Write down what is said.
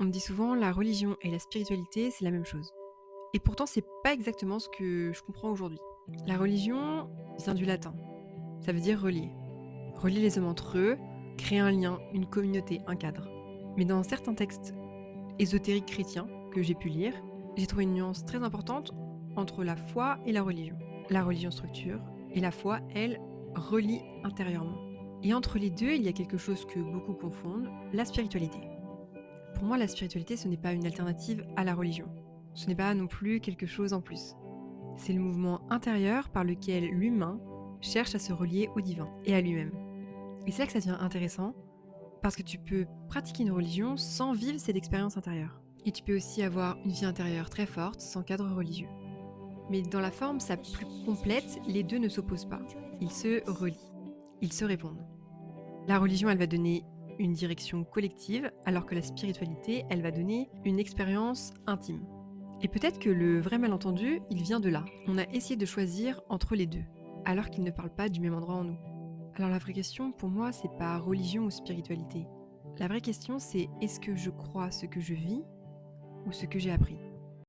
On me dit souvent la religion et la spiritualité, c'est la même chose. Et pourtant, c'est pas exactement ce que je comprends aujourd'hui. La religion vient du latin. Ça veut dire relier. Relier les hommes entre eux, créer un lien, une communauté, un cadre. Mais dans certains textes ésotériques chrétiens que j'ai pu lire, j'ai trouvé une nuance très importante entre la foi et la religion. La religion structure et la foi, elle, relie intérieurement. Et entre les deux, il y a quelque chose que beaucoup confondent, la spiritualité. Pour moi, la spiritualité, ce n'est pas une alternative à la religion. Ce n'est pas non plus quelque chose en plus. C'est le mouvement intérieur par lequel l'humain cherche à se relier au divin et à lui-même. Et c'est là que ça devient intéressant, parce que tu peux pratiquer une religion sans vivre cette expérience intérieure. Et tu peux aussi avoir une vie intérieure très forte sans cadre religieux. Mais dans la forme sa plus complète, les deux ne s'opposent pas. Ils se relient. Ils se répondent. La religion, elle va donner une direction collective, alors que la spiritualité, elle va donner une expérience intime. Et peut-être que le vrai malentendu, il vient de là. On a essayé de choisir entre les deux, alors qu'ils ne parlent pas du même endroit en nous. Alors la vraie question, pour moi, c'est pas religion ou spiritualité. La vraie question, c'est est-ce que je crois ce que je vis ou ce que j'ai appris ?